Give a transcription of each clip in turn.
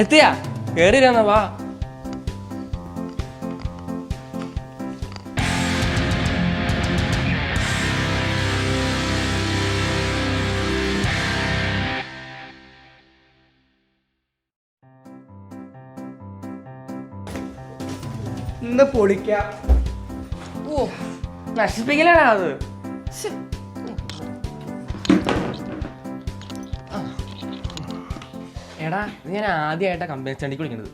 എത്തിയാ കേറിയിരുന്ന വാ. ഇന്ന് പൊളിക്കാം. ഓ നശിപ്പിക്കലാണ് അത്. എടാ ഇത് ഞാൻ ആദ്യമായിട്ടാണ് കമ്പനി സ്റ്റഡിക്ക് വിളിക്കുന്നത്.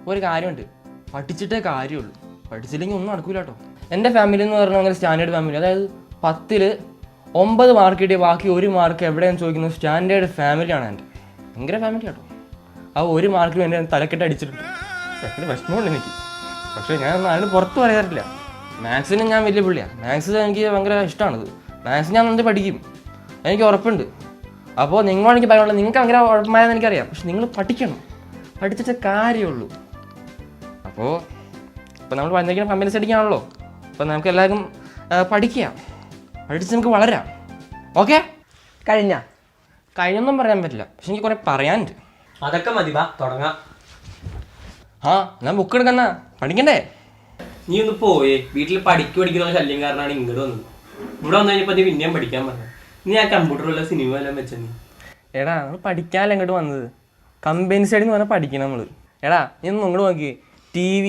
ഒരു കാര്യമുണ്ട്, പഠിച്ചിട്ടേ കാര്യമുള്ളൂ, പഠിച്ചില്ലെങ്കിൽ ഒന്നും നടക്കൂല കേട്ടോ. എൻ്റെ ഫാമിലി എന്ന് പറഞ്ഞാൽ അങ്ങനെ സ്റ്റാൻഡേർഡ് ഫാമിലി, അതായത് 10ൽ 9 മാർക്ക് കിട്ടിയ ബാക്കി 1 മാർക്ക് എവിടെയെന്ന് ചോദിക്കുന്നത് സ്റ്റാൻഡേർഡ് ഫാമിലിയാണ് എൻ്റെ. ഭയങ്കര ഫാമിലി കേട്ടോ. ആ 1 മാർക്കിൽ എൻ്റെ തലക്കെട്ട് അടിച്ചിട്ടുണ്ട്. ഭയങ്കര വിഷമമുണ്ട് എനിക്ക്. പക്ഷേ ഞാൻ അതിന് പുറത്ത് പറയാറില്ല. മാത്സിന് ഞാൻ വലിയ പുള്ളിയാണ്. മാത്സ് എനിക്ക് ഭയങ്കര ഇഷ്ടമാണത്. മാത്സ് ഞാൻ നന്നായി പഠിക്കും, എനിക്ക് ഉറപ്പുണ്ട്. അപ്പോൾ നിങ്ങളെനിക്ക് പറയാനുള്ളത്, നിങ്ങൾക്ക് ഭയങ്കര ഉറപ്പമായെന്ന് എനിക്കറിയാം, പക്ഷെ നിങ്ങൾ പഠിക്കണം, പഠിച്ചിട്ടേ കാര്യമുള്ളൂ. അപ്പോൾ ഇപ്പോൾ നമ്മൾ വന്നിരിക്കുന്ന കമ്പനി സ്റ്റഡിക്കാണല്ലോ, അപ്പോൾ നമുക്ക് എല്ലാവർക്കും പഠിക്കാം, പഠിച്ച് നമുക്ക് വളരാം. ഓക്കെ? കഴിഞ്ഞൊന്നും പറയാൻ പറ്റില്ല, പക്ഷെ എനിക്ക് കുറേ പറയാനുണ്ട്. അതൊക്കെ മതി, വാ തുടങ്ങാം. ഞാൻ ബുക്ക് എടുക്കണ, പഠിക്കണ്ടേ? നീ ഒന്ന് പോയേ, വീട്ടിൽ പഠിക്കുന്ന ശല്യം കാരണമാണ് ഇങ്ങോട്ട് വന്നത്. ഇവിടെ വന്നു കഴിഞ്ഞപ്പോൾ നീ പിന്നെയും പഠിക്കാൻ പറഞ്ഞു. നീ ആ കമ്പ്യൂട്ടറുള്ള സിനിമ എല്ലാം വെച്ച നീ. എടാ നമ്മൾ പഠിക്കാനല്ല ഇങ്ങോട്ട് വന്നത്, കമ്പനി സ്റ്റഡി എന്ന് പറഞ്ഞാൽ പഠിക്കണം നമ്മൾ. എടാ നീ ഒന്ന് ഇങ്ങോട്ട് നോക്കി, TV,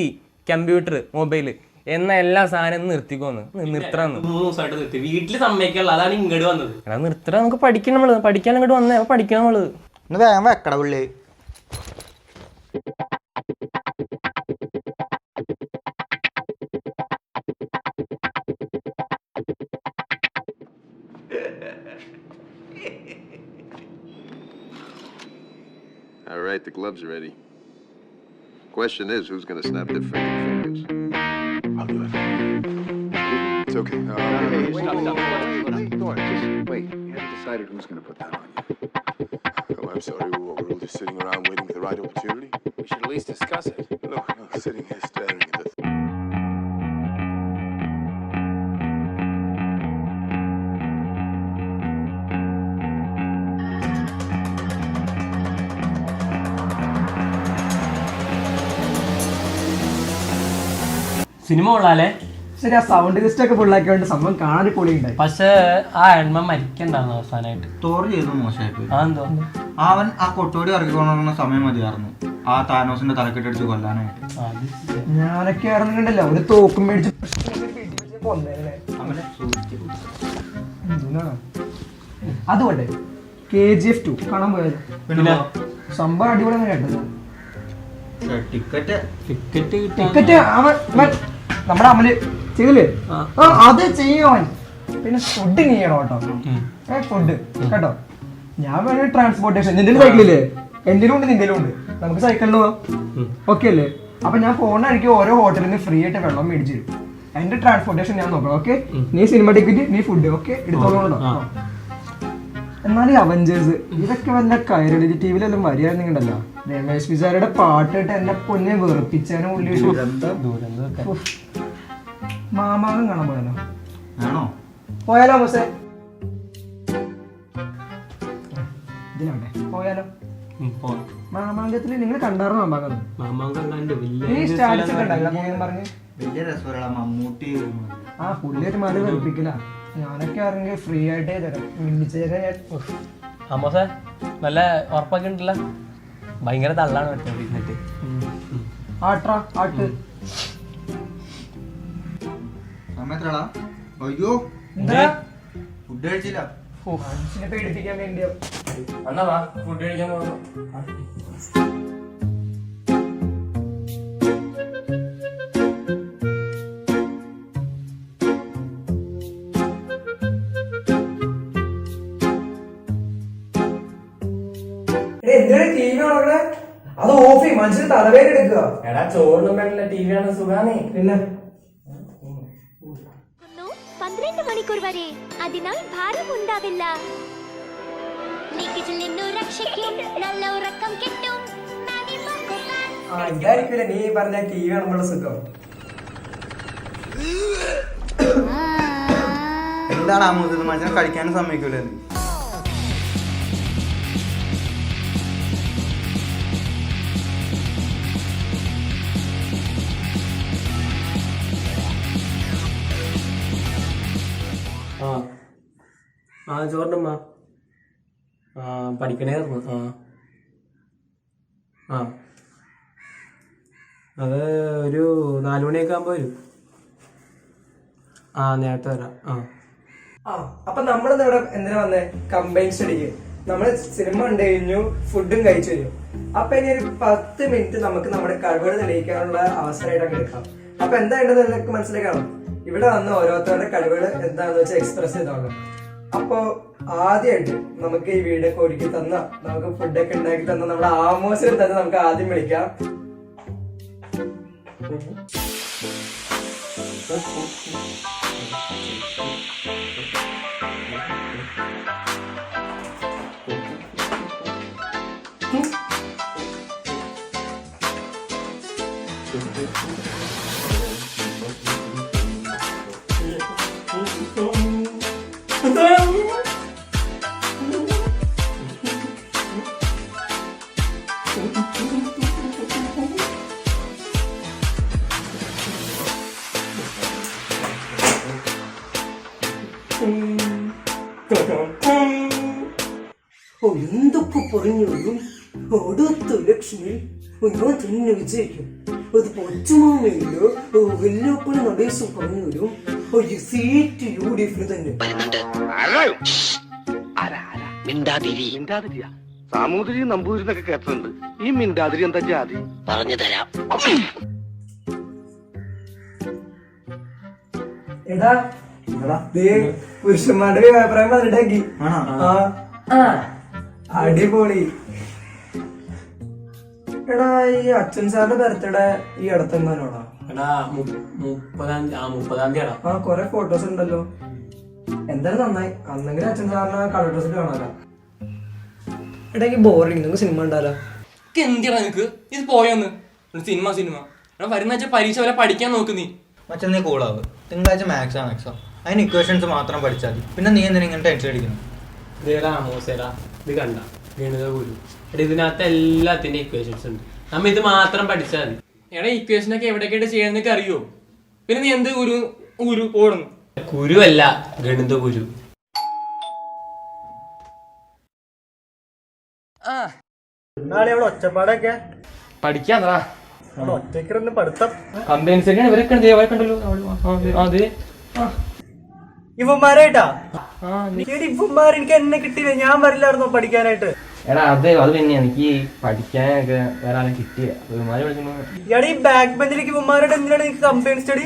കമ്പ്യൂട്ടർ, മൊബൈൽ എന്ന എല്ലാ സാധനം നിർത്തിക്കോന്ന്. നിർത്തണമെന്ന് 3 ദിവസമായിട്ട് നിർത്തി, വീട്ടിൽ സമ്മതിക്കാനുള്ള, അതാണ് ഇങ്ങോട്ട് വന്നത്. എടാ നിർത്തറ, നമുക്ക് പഠിക്കണം നമ്മള്, പഠിക്കാൻ ഇങ്ങോട്ട് വന്നേ, പഠിക്കണം നമ്മള്. വേഗം വെക്കട പുള്ളി. All right, the gloves are ready. Question is, who's going to snap their fingers? I'll do it. It's okay. Wait. You haven't decided who's going to put that on you. Oh, I'm sorry. We're all just sitting around waiting for the right opportunity. We should at least discuss it. No, sitting here staring at the... സിനിമ കൊള്ളാലേ? ശരി, ആ sound system ഒക്കെ ഫുള്ളാക്കിയോണ്ട് സംഭവം കാണാൻ പൊളിയുണ്ടായി. പക്ഷെ ആ എണ്ണ മരിക്കണ്ടായിരുന്നു അവസാനമായിട്ട്. സ്റ്റോറി ചെയ്തത് മോശമായിട്ട്. അതെന്തോ? അവൻ ആ കൊട്ടോടി ഇറക്കിക്കൊണ്ടുവന്ന സമയം മതിയായിരുന്നു ആ താനോസിന്റെ തലക്കെട്ടടിച്ച് കൊല്ലാനായിട്ട്. ഞാനൊക്കെ ഇറങ്ങണ്ടല്ലോ, ഒരു തോക്കും മേടിച്ച് അതുകൊണ്ട് KGF 2 കാണാൻ പോയാലോ? പിന്നെ സംഭവം അടിപൊളി കേട്ടത്. ടിക്കറ്റ് നമ്മുടെ അമല് ചെയ്തില്ലേ? അത് ചെയ്യവൻ. പിന്നെ ഫുഡ് ചെയ്യണം കേട്ടോ, ഫുഡ് കേട്ടോ. ഞാൻ വേണേ ട്രാൻസ്പോർട്ടേഷൻ, നിന്റെ സൈക്കിളില്ലേ? എന്തിനും ഉണ്ട്, നിന്റെലും ഉണ്ട്. നമുക്ക് സൈക്കിളിൽ പോവാം, ഓക്കെ അല്ലേ? അപ്പൊ ഞാൻ പോണ വഴിക്ക് ഓരോ ഹോട്ടലിൽ നിന്ന് ഫ്രീ ആയിട്ട് വെള്ളം മേടിച്ചു തരും. എന്റെ ട്രാൻസ്പോർട്ടേഷൻ ഞാൻ നോക്കണം, ഓക്കെ? നീ സിനിമ ടിക്കറ്റ്, നീ ഫുഡ്, ഓക്കെ? എടുത്തോളൂ. എന്നാലും അവഞ്ചേഴ്സ് ഇതൊക്കെ വല്ല കൈരളി TVയിലെല്ലാം വരികയായിരുന്നുണ്ടല്ലോ. രമേശ് പിസാരയുടെ പാട്ടിട്ട് എന്നെ പൊന്നെ വെറുപ്പിച്ചാനും ഉള്ളി. മാമാങ്കം കാണാൻ പോയാലോ? ആണോ? പോയാലോ ബോസേ? ഇതിനാട്ടെ പോയാലോ? മാമാങ്കത്തില് നിങ്ങൾ കണ്ടായിരുന്നു മാമാങ്കം? ഈ സ്റ്റാറ്റസ് ഒക്കെ ഉണ്ടാവില്ല പറഞ്ഞ് വലിയ രസമുള്ള മമ്മൂട്ടി. ആ പുള്ളിയായിട്ട് മാറി വെറുപ്പിക്കില്ല. ഞാനൊക്കെ ഇറങ്ങി ഫ്രീ ആയിട്ടേ തരാം, മിന്നിച്ച് തരാം ഞാൻ. അമ്മോസേ നല്ല ഉറപ്പൊക്കെ ഉണ്ടല്ലോ, ഭയങ്കര തള്ളാണ് പറ്റുന്നത്. ആട്ടാ ആട്ട് സമയത്തടാ. അയ്യോ എന്താ ഫുഡ് കഴിച്ചില്ല. മനുഷ്യനെ പേടിപ്പിക്കാൻ വേണ്ടിയോ? എന്നാ വാ ഫുഡ് കഴിക്കാൻ പോകുന്നു. അത് ഓഫ് ചെയ്യും, മനുഷ്യന് തലവേദന എടുക്കുക. എടാ ചോറിനും വേണ്ടില്ല, TV ആണ് സുഖാണേ. പിന്നെ 12 മണിക്കൂർ വരെ, അതിനാൽ ഭാരം ഉണ്ടാവില്ല. ലീക്കേജിൽ നിന്നും രക്ഷയ്ക്കും നല്ല ഉറക്കം കിട്ടും. ഇതായിരിക്കില്ല നീ പറഞ്ഞ TV കാണുമ്പോഴുള്ള സുഖം. എന്താണ് ആ മുതൽ മനുഷ്യനെ കഴിക്കാനും സമ്മതിക്കൂല. ആ ചോറിനമ്മ പഠിക്കണേർന്നു. ആ അത് ഒരു 4 മണിയൊക്കെ ആകുമ്പോ വരും. നേരത്തെ വരാം. അപ്പൊ നമ്മളിന്ന് ഇവിടെ എന്തിനാ വന്നേ? കമ്പൈൻ സ്റ്റഡിക്ക്. നമ്മള് സിനിമ കണ്ടു കഴിഞ്ഞു, ഫുഡും കഴിച്ചു കഴിഞ്ഞു. അപ്പൊ ഇനി ഒരു 10 മിനിറ്റ് നമുക്ക് നമ്മുടെ കഴിവുകൾ തെളിയിക്കാനുള്ള അവസരമായിട്ട് എടുക്കാം. അപ്പൊ എന്താ വേണ്ടത് നിങ്ങൾക്ക് മനസ്സിലാക്കണം. ഇവിടെ വന്ന് ഓരോരുത്തരുടെ കഴിവുകൾ എന്താണെന്ന് വെച്ചാൽ എക്സ്പ്രസ് ചെയ്തോളാം. അപ്പൊ ആദ്യമായിട്ട് നമുക്ക് ഈ വീടൊക്കെ ഒരുക്കി തന്ന, നമുക്ക് ഫുഡൊക്കെ ഉണ്ടാക്കി തന്ന നമ്മുടെ ആമോസിനെ തന്നെ നമുക്ക് ആദ്യം വിളിക്കാം. എന്തൊക്കെ പറഞ്ഞോളും അടുത്ത ഇലക്ഷനിൽ ഞാൻ തന്നെ വിജയിക്കും. അത് പച്ചമാമയിലോ വെല്ലോപ്പണി നടേശം പറഞ്ഞോളും സീറ്റ് UDF തന്നെ. സാമൂതിരി നമ്പൂതിരിന്നൊക്കെ കേട്ടിട്ടുണ്ട്. ഈ മിണ്ടാതിരി എന്താ ജാതി? പറഞ്ഞു തരാം. എടാ പുരുഷന്മാരുടെ അഭിപ്രായം പറഞ്ഞിട്ടാക്കി. അടിപൊളി. എടാ ഈ അച്ഛൻ സാറിന്റെ ബർത്ത്ഡേ ഈ അടുത്തെങ്ങാനോടാ? എടാ 30-ാം തീയതി. കൊറേ ഫോട്ടോസ് ഉണ്ടല്ലോ. എന്തായാലും നന്നായി. അന്നെങ്കിലും അച്ഛൻ സാറിന് കളർ ഡ്രസ് കാണാലോ. എടാ ഈ ബോറിംഗ്, നിങ്ങൾക്ക് സിനിമ ഉണ്ടാലോ? എന്തിനാ നിനക്ക് ഇത് പോയൊന്ന് സിനിമ എടാ വരുന്ന വെച്ചാൽ പരീക്ഷ വരെ പഠിക്കാൻ നോക്ക് നീ. മച്ചാ നീ കൂളാവ്. തിങ്കളാഴ്ച മാത്സാ അതിന് ഇക്വേഷൻസ് മാത്രം പഠിച്ചാൽ മതി. പിന്നെ നീ എന്തിനാ ഇങ്ങനെ ടെൻഷൻ അടിക്കുന്നു? ഇതേടാ മോശേടാ, ഇത് കണ്ട ഗണിത ഗുരു. എടാ ഇതിനകത്ത് എല്ലാത്തിന്റെ ഇക്വേഷൻസ് ഉണ്ട്. നമ്മ ഇത് മാത്രം പഠിച്ചാൽ മതി. എടാ ഇക്വേഷനൊക്കെ എവിടെയൊക്കെ ചെയ്യണമെന്നൊക്കെ അറിയോ? പിന്നെ നീ എന്ത് ഗുരു ഓടുന്നു? കുരുവല്ല, ഗണിത ഗുരു. നാളെ അവിടെ ഒച്ചപ്പാടൊക്കെ പഠിക്കാന്നടാ. ഒറ്റയ്ക്കിരുന്ന് പഠിത്തം. കമ്പൈൻസൊക്കെയാണ് ഇവരൊക്കെ ഉണ്ടല്ലോ. അതെ ഇവന്മാരായിട്ടാ? ഇവന്മാർ എനിക്ക് എന്നെ കിട്ടിയില്ല, ഞാൻ വരില്ലായിരുന്നോ പഠിക്കാനായിട്ട്? എടാ അതെ അത് പിന്നെ എനിക്ക് പഠിക്കാനൊക്കെ വേറെ ആളെ കിട്ടിയ ഈ ബാക്ക് ബെഞ്ചിലേക്ക് ഇവന്മാരുടെ എന്തിനാണ് എനിക്ക് കമ്പൈൻ സ്റ്റഡി?